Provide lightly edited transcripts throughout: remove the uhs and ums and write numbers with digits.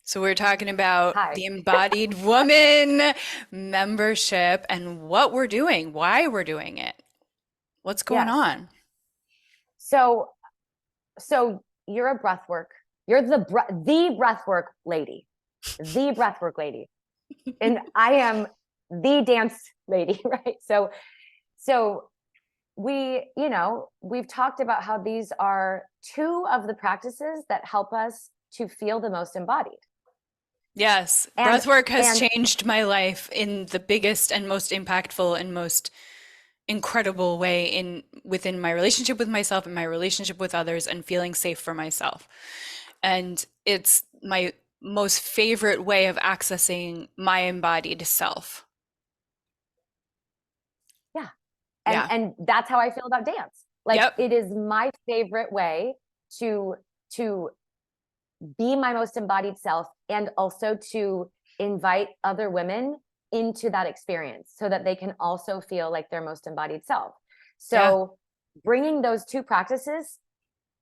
So we're talking about Hi. the Embodied Woman membership and what we're doing, why we're doing it, what's going Yes. on. So you're a breathwork. You're the breathwork lady, the breathwork lady, and I am the dance lady, right? So we've talked about how these are two of the practices that help us to feel the most embodied. Yes, And breathwork has and changed my life in the biggest and most impactful and most incredible way in within my relationship with myself and my relationship with others and feeling safe for myself. And it's my most favorite way of accessing my embodied self. yeah, and Yeah. and that's how I feel about dance. Like Yep. it is my favorite way to to be my most embodied self and also to invite other women into that experience so that they can also feel like their most embodied self. Yeah. So bringing those two practices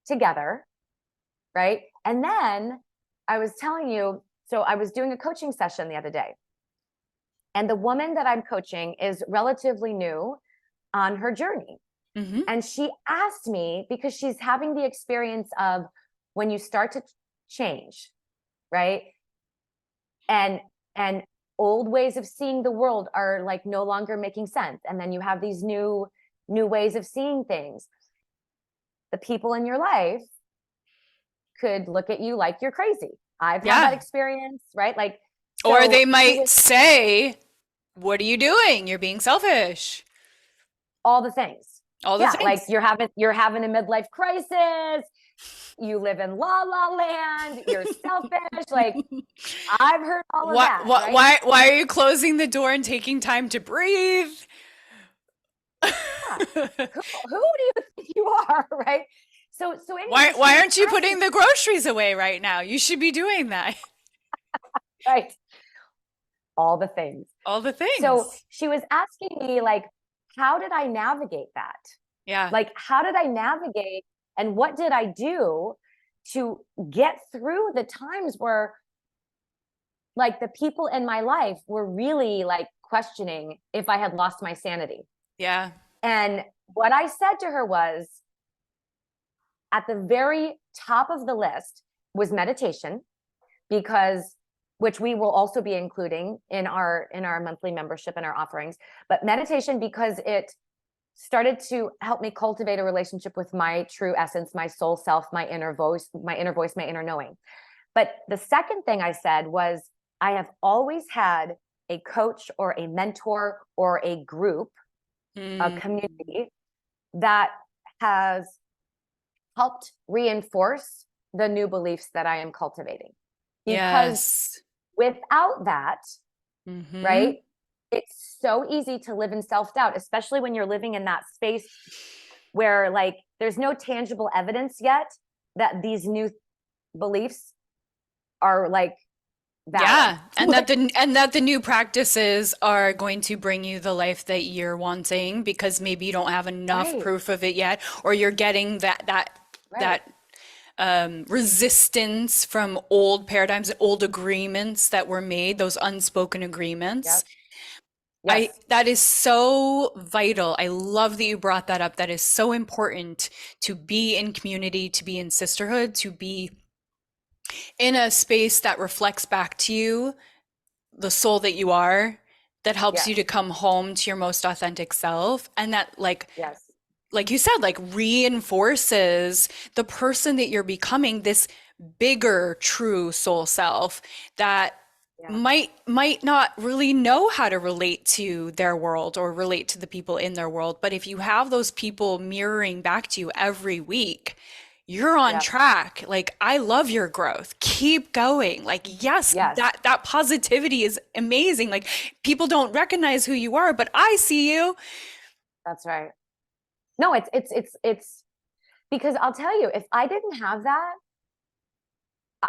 together, right? And then I was telling you, so I was doing a coaching session the other day, and the woman that I'm coaching is relatively new on her journey. Hmm. And she asked me, because she's having the experience of when you start to change, right? And old ways of seeing the world are like no longer making sense, and then you have these new ways of seeing things. The people in your life could look at you like you're crazy. I've had that Yeah. experience, right? Like, Or so they she might was say, what are you doing? You're being selfish. all the things. All the Yeah, like things. you're having a midlife crisis, you live in la la land, you're selfish. Like, I've heard all of Why, that, why, right? why, why are you closing the door and taking time to breathe? Yeah. Who do you think you are, right? So Why, anyway, she why was aren't you asking, putting the groceries away right now? You should be doing that. right, all the things. All the So things. she was asking me, like, how did I navigate that? Yeah. Like, how did I navigate and what did I do to get through the times where, like, the people in my life were really like questioning if I had lost my sanity? Yeah. And what I said to her was, at the very top of the list was meditation, because which we will also be including in our monthly membership and our offerings. But meditation, because it started to help me cultivate a relationship with my true essence, my soul self, my inner knowing. But the second thing I said was, I have always had a coach or a mentor or a group, a Mm. community that has helped reinforce the new beliefs that I am cultivating. Because Yes. without that, Hmm. right, it's so easy to live in self doubt, especially when you're living in that space where, like, there's no tangible evidence yet that these new beliefs are like valid. Yeah, and that the new practices are going to bring you the life that you're wanting because maybe you don't have enough Right, proof of it yet, or you're getting right. that resistance from old paradigms and old agreements that were made, those unspoken agreements. Yep. Yes. That is so vital. I love that you brought that up. That is so important to be in community, to be in sisterhood, to be in a space that reflects back to you the soul that you are, that helps you to Yes. come home to your most authentic self, and that Yes. like you said, like reinforces the person that you're becoming, this bigger true soul self that Yeah. might not really know how to relate to their world or relate to the people in their world. But if you have those people mirroring back to you every week, you're on Yep. track. Like, I love your growth. Keep going. Like, yes, Yes. that positivity is amazing. Like, people don't recognize who you are, but I see you. That's right. No, it's because I'll tell you, if I didn't have that,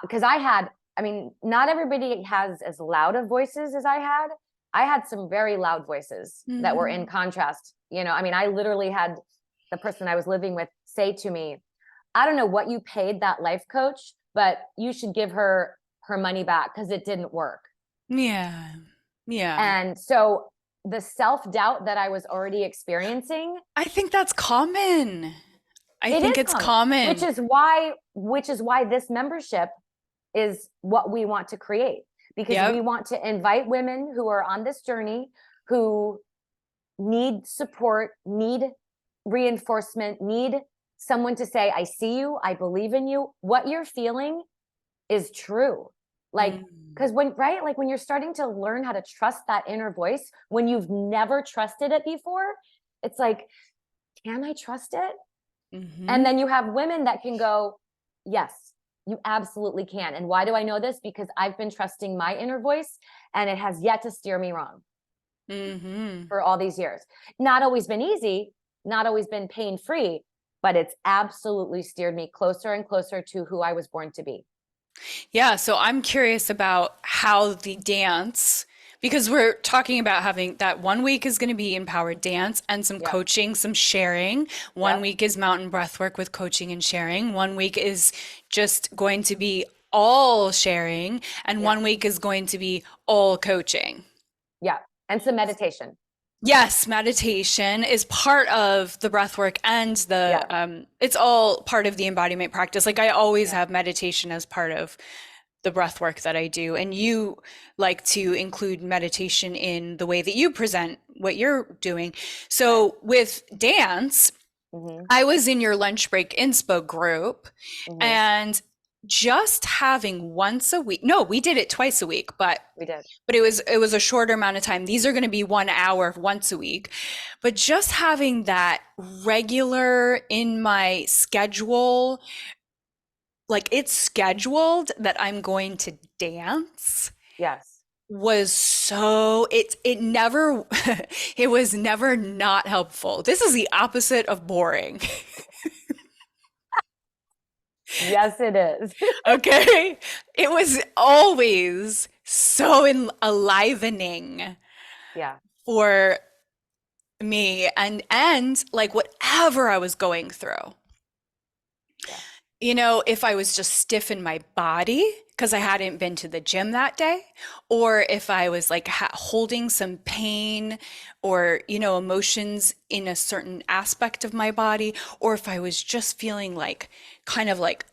because I mean, not everybody has as loud of voices as I had. I had some very loud voices that were in Mhm. contrast. I mean, I literally had the person I was living with say to me, I don't know what you paid that life coach, but you should give her her money back because it didn't work. Yeah. Yeah. And so the self-doubt that I was already experiencing, I think that's common. I it think is it's common, common. which is why this membership is what we want to create, because we Yep. want to invite women who are on this journey, who need support, need reinforcement, need someone to say, I see you, I believe in you. What you're feeling is true. Like, Mm. because when you're starting to learn how to trust that inner voice, when you've never trusted it before, it's like, can I trust it? And Mm-hmm. then you have women that can go, yes, you absolutely can. And why do I know this? Because I've been trusting my inner voice and it has yet to steer me wrong Mm-hmm. for all these years. Not always been easy, not always been pain-free, but it's absolutely steered me closer and closer to who I was born to be. Yeah, so I'm curious about how the dance, because we're talking about having that 1 week is going to be empowered dance and some Yep. coaching, some sharing. One Yep. week is mountain breath work with coaching and sharing. 1 week is just going to be all sharing, and Yep. 1 week is going to be all coaching. Yeah. And some meditation. Yes, meditation is part of the breath work and the Yeah. it's all part of the embodiment practice. Like I always Yeah. have meditation as part of the breath work that I do. And you like to include meditation in the way that you present what you're doing. Right. So with dance, Mm-hmm. I was in your lunch break inspo group Mm-hmm. and just having once a week. No, we did it twice a week, We did. but it was a shorter amount of time. These are going to be 1 hour once a week. But just having that regular in my schedule, like it's scheduled that I'm going to dance Yes. was so it never it was never not helpful. This is the opposite of boring. Yes, it is. Okay? It was always so enlivening Yeah. for me and like whatever I was going through. Yeah. If I was just stiff in my body because I hadn't been to the gym that day, or if I was like holding some pain or, emotions in a certain aspect of my body, or if I was just feeling like kind of like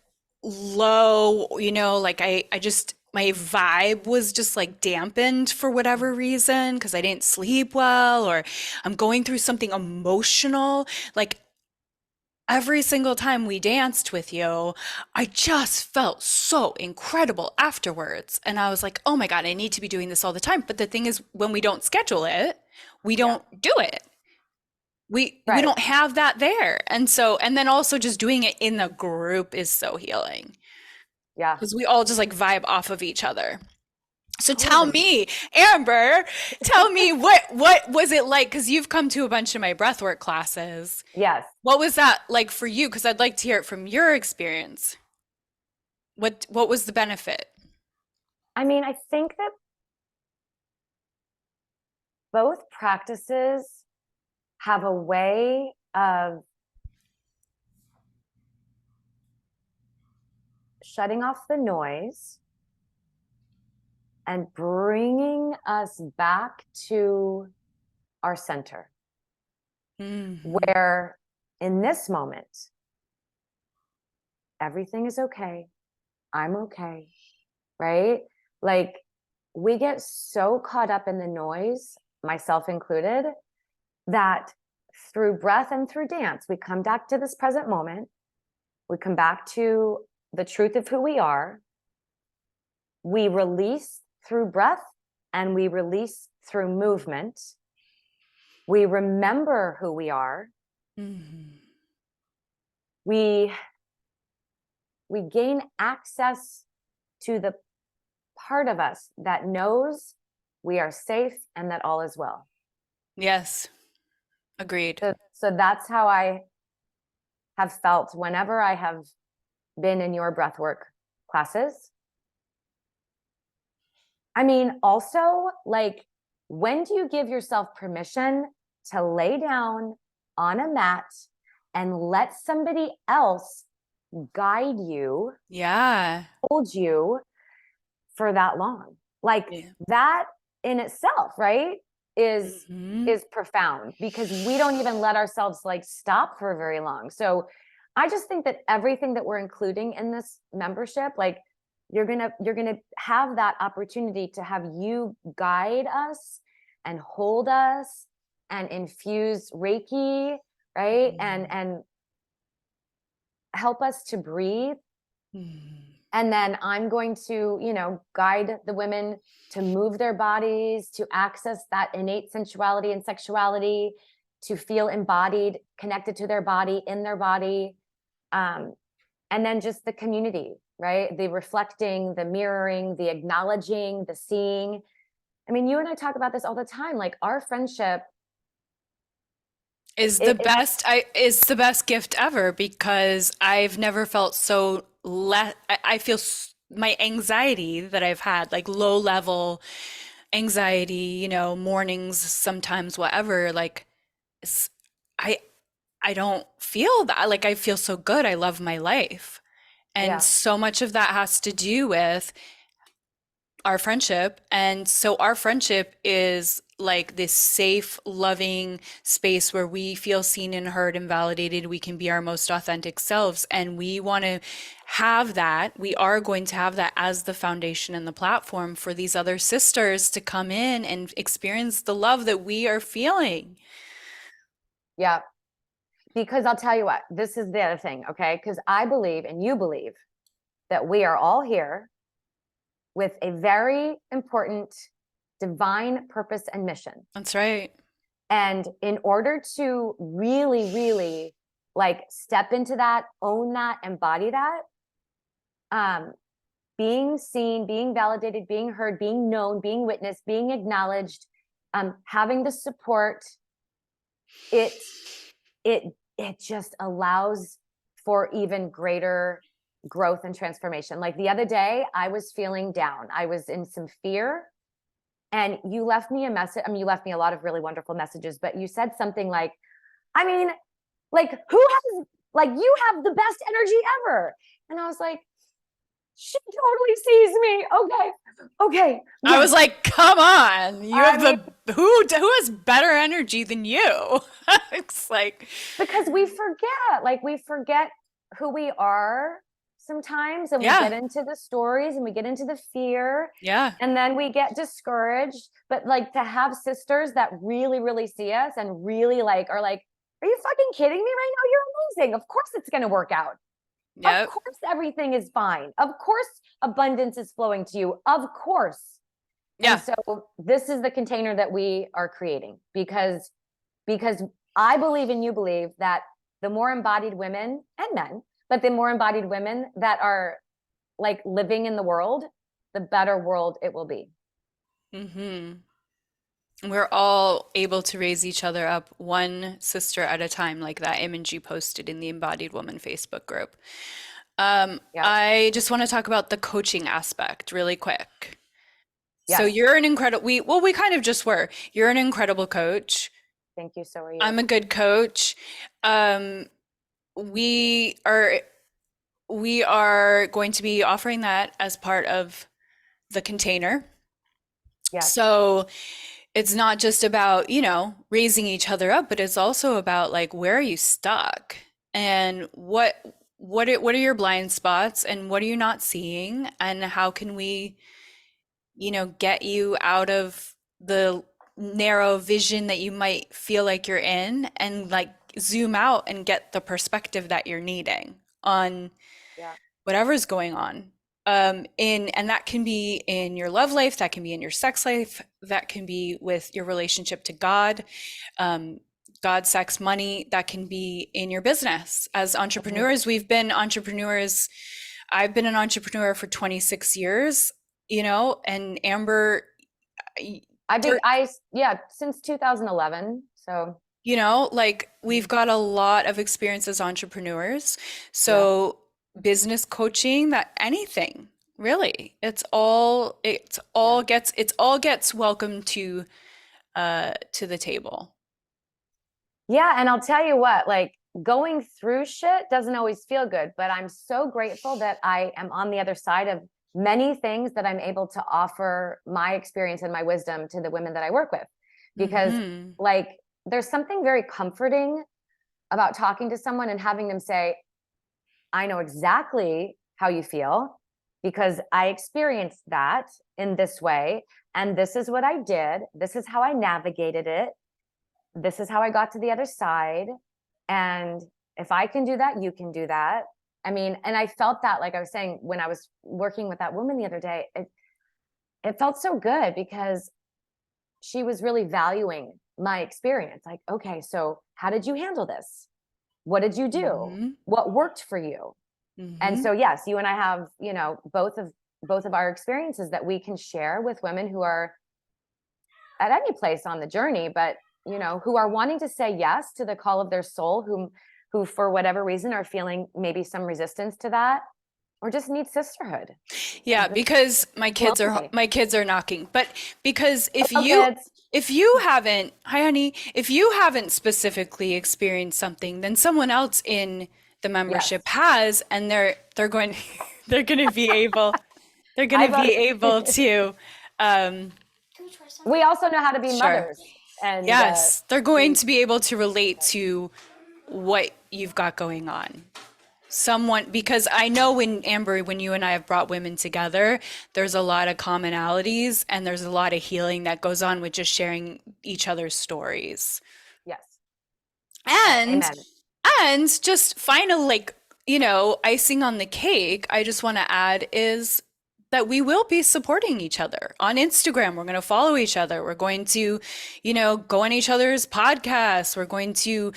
low, like I just, my vibe was just like dampened for whatever reason because I didn't sleep well, or I'm going through something emotional. Like every single time we danced with you, I just felt so incredible afterwards. And I was like, oh my God, I need to be doing this all the time. But the thing is, when we don't schedule it, we Yeah. don't do it. We Right. don't have that there. And then also just doing it in the group is so healing Yeah. because we all just like vibe off of each other. So tell Totally. me, Amber, tell me what was it like? Because you've come to a bunch of my breathwork classes. Yes. What was that like for you? Because I'd like to hear it from your experience. What was the benefit? I mean, I think that both practices have a way of shutting off the noise and bringing us back to our center, Mhm. where in this moment, everything is okay. I'm okay. Right? Like we get so caught up in the noise, myself included, that through breath and through dance, we come back to this present moment. We come back to the truth of who we are. We release through breath and we release through movement. We remember who we are. Mhm. We gain access to the part of us that knows we are safe and that all is well. Yes, agreed. So that's how I have felt whenever I have been in your breathwork classes. I mean, also, like, when do you give yourself permission to lay down on a mat and let somebody else guide you, Yeah. hold you, for that long. Like Yeah. that in itself, right, Hmm. is profound, because we don't even let ourselves like stop for very long. So I just think that everything that we're including in this membership, like you're gonna have that opportunity to have you guide us and hold us and infuse Reiki, right? And help us to breathe. Hmm. And then I'm going to, guide the women to move their bodies, to access that innate sensuality and sexuality, to feel embodied, connected to their body, in their body. Um, and then just the community, right? The reflecting, the mirroring, the acknowledging, the seeing. I mean, you and I talk about this all the time. Like our friendship, Is the it best I is the best gift ever, because I've never felt so I feel my anxiety that I've had, like low level anxiety, mornings, sometimes whatever, like s- I I don't feel that. Like I feel so good. I love my life. And yeah, so much of that has to do with our friendship. And so our friendship is like this safe, loving space where we feel seen and heard and validated. We can be our most authentic selves. And we want to have that. We are going to have that as the foundation and the platform for these other sisters to come in and experience the love that we are feeling. yeah. Because I'll tell you what, this is the other thing, okay? Because I believe, and you believe, that we are all here with a very important divine purpose and mission. That's right. And in order to really, really like step into that, own that, embody that, um, being seen, being validated, being heard, being known, being witnessed, being acknowledged, having the support, it it it just allows for even greater growth and transformation. Like the other day, I was feeling down. I was in some fear, and you left me a message. I mean, you left me a lot of really wonderful messages, but you said something like, I mean, like, who has, like, you have the best energy ever. And I was like, she totally sees me. Okay. Okay. I was Yes. like, come on, you I have mean, who has better energy than you? It's like, because we forget who we are sometimes, and we yeah, get into the stories and we get into the fear, yeah, and then we get discouraged. But like to have sisters that really, really see us and really like are like, are you fucking kidding me right now? You're amazing. Of course it's going to work out. Of yep, course everything is fine. Of course abundance is flowing to you. Of course. And yeah. so this is the container that we are creating, because I believe and you believe that the more embodied women and men, but the more embodied women that are like living in the world, the better world it will be. Hmm. We're all able to raise each other up one sister at a time, like that image you posted in the Embodied Woman Facebook group. Yeah. I just want to talk about the coaching aspect really quick. So Yes. you're an incredible, we kind of just were. You're an incredible coach. Thank you. So are you. I'm a good coach. Um, we are we are going to be offering that as part of the container. Yes. So it's not just about, raising each other up, but it's also about like where are you stuck and what are your blind spots and what are you not seeing and how can we, get you out of the narrow vision that you might feel like you're in and like zoom out and get the perspective that you're needing on Yeah. whatever's going on. And that can be in your love life, that can be in your sex life, that can be with your relationship to God, um, God, sex, money, that can be in your business. As Mhm. entrepreneurs, we've been entrepreneurs. I've been an entrepreneur for 26 years, and Amber, I think yeah, since 2011. So like we've mhm. got a lot of experience as entrepreneurs. Yeah. So business coaching, that anything, really. Yeah. It's all gets welcome to the table. Yeah, and I'll tell you what, like going through shit doesn't always feel good, but I'm so grateful that I am on the other side of many things that I'm able to offer my experience and my wisdom to the women that I work with. Because like, there's something very comforting about talking to someone and having them say, I know exactly how you feel because I experienced that in this way. And this is what I did. This is how I navigated it. This is how I got to the other side. And if I can do that, you can do that. I mean, and I felt that, like I was saying, when I was working with that woman the other day, it felt so good because she was really valuing my experience. Like, okay, so how did you handle this? What did you do? What worked for you? And so, yes, you and I have, you know, both of our experiences that we can share with women who are at any place on the journey, but, you know, who are wanting to say yes to the call of their soul, who for whatever reason are feeling maybe some resistance to that, or just need sisterhood. Yeah, because my kids are knocking. But because if you haven't, hi honey, if you haven't specifically experienced something, then someone else in the membership has, and they're going they're going to be able to we also know how to be mothers, and yes, they're going to be able to relate to what you've got going on. Because I know when Amber, when you and I have brought women together, there's a lot of commonalities and there's a lot of healing that goes on with just sharing each other's stories. Yes. And Amen. and just final, like, you know, icing on the cake, I just want to add is that we will be supporting each other on Instagram. We're going to follow each other. We're going to, you know, go on each other's podcasts. We're going to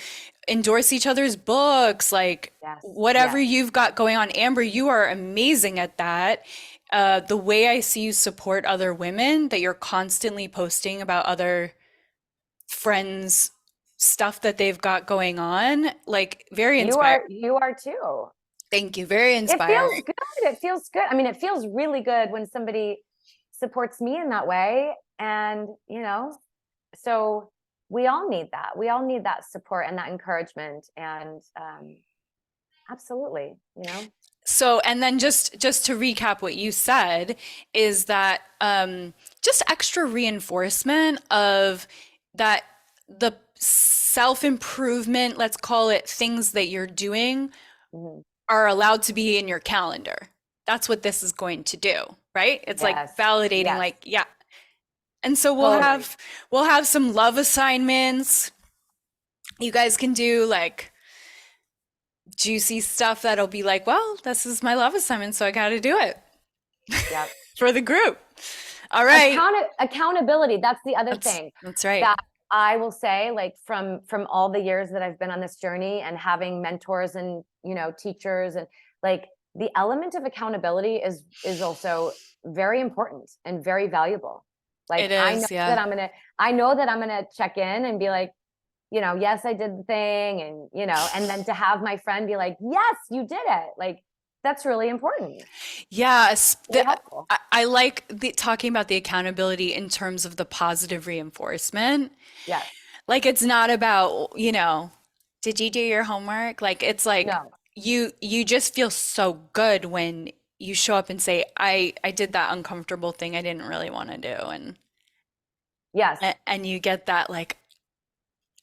endorse each other's books, like whatever you've got going on. Amber, you are amazing at that. The way I see you support other women, that you're constantly posting about other friends' stuff that they've got going on, like very inspiring. You are too. Thank you. Very inspiring. It feels good. It feels good. I mean, it feels really good when somebody supports me in that way. And, you know, so we all need that. We all need that support and that encouragement. And absolutely, you know. So, and then just to recap what you said is that just extra reinforcement of that, the self-improvement, let's call it, things that you're doing are allowed to be in your calendar. That's what this is going to do, right? It's like validating, like, yeah. And so we'll have some love assignments. You guys can do like juicy stuff that'll be like, well, this is my love assignment, so I got to do it. Yep. For the group. All right. Accountability. That's the other thing. That's right. That I will say, like, from all the years that I've been on this journey and having mentors and, you know, teachers, and like, the element of accountability is also very important and very valuable. Like, I know that I'm gonna check in and be like, you know, yes, I did the thing, and, you know, and then to have my friend be like, yes, you did it. Like, that's really important. Yes. I like talking about the accountability in terms of the positive reinforcement. Yes. Like, it's not about, you know, did you do your homework? Like, it's like, you just feel so good when you show up and say, I did that uncomfortable thing I didn't really want to do. And yes. And you get that, like,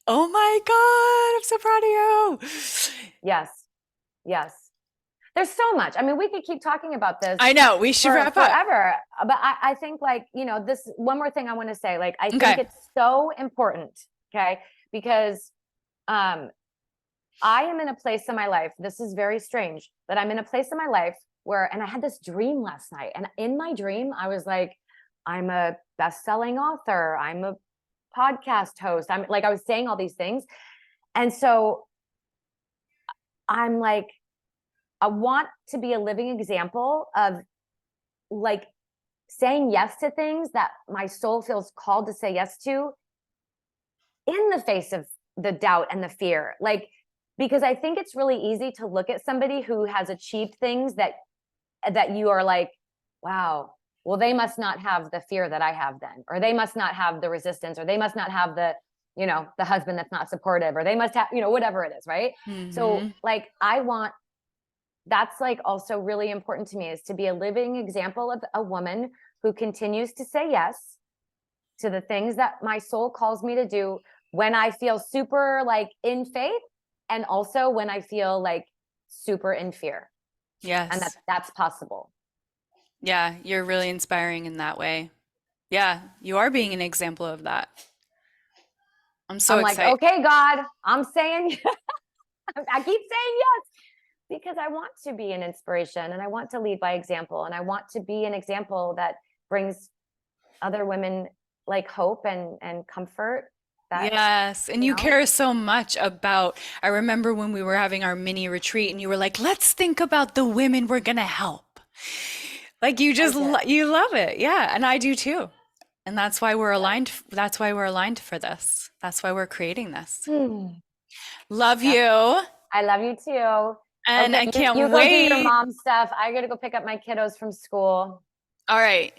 oh my God, I'm so proud of you. Yes. Yes. There's so much. I mean, we could keep talking about this. I know, we should wrap up forever. But I think, like, you know, this one more thing I want to say, like, I think it's so important, okay? Because I am in a place in my life, this is very strange, but I'm in a place in my life where, and I had this dream last night, and in my dream, I was like, I'm a best-selling author, I'm a podcast host, I'm like, I was saying all these things. And so I'm like, I want to be a living example of, like, saying yes to things that my soul feels called to say yes to in the face of the doubt and the fear. Like, because I think it's really easy to look at somebody who has achieved things that you are like, wow, well, they must not have the fear that I have then, or they must not have the resistance, or they must not have the, you know, the husband that's not supportive, or they must have, you know, whatever it is. Right. So, like, I want that's like also really important to me, is to be a living example of a woman who continues to say yes to the things that my soul calls me to do when I feel super like in faith, and also when I feel like super in fear. And Yes. that's possible. Yeah, you're really inspiring in that way. Yeah, you are being an example of that. I'm so I'm like, excited. okay, God, I'm saying, I keep saying yes, because I want to be an inspiration and I want to lead by example. And I want to be an example that brings other women like hope and comfort that, Yes, and you you know, care so much about, I remember when we were having our mini retreat and you were like, let's think about the women we're gonna help. Like you I just did. you love it. Yeah, and I do too. And that's why we're aligned. That's why we're aligned for this. That's why we're creating this. Hmm. Love Yep. you. I love you too. And Okay, I you can't go do your wait. mom stuff. I gotta go pick up my kiddos from school. All right.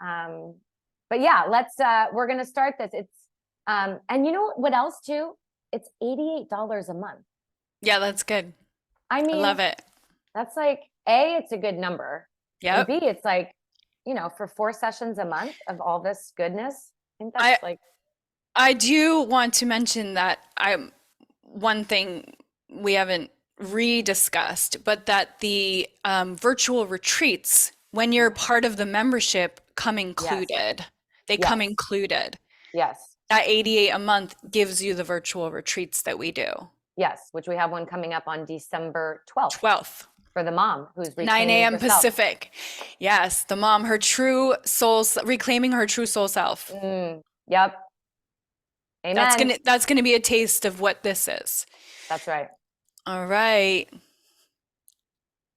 Um, but yeah, we're gonna start this. It's and you know what else too? It's $88 a month. Yeah, that's good. I I love mean, it. that's like A, it's a good number. And Yep. B, it's like, for 4 sessions a month of all this goodness. I think I that's like, I do want to mention that one thing we haven't rediscussed, but that the virtual retreats, when you're part of the membership, come yes, included. They come yes, included. yes, That 88 a month gives you the virtual retreats that we do. yes, which we have one coming up on December 12th 12th, for the mom who's 9 reclaiming a.m. herself. Pacific. Yes, the mom, her true soul, reclaiming her true soul self. Yep. Amen. That's gonna be a taste of what this is. That's right. All right.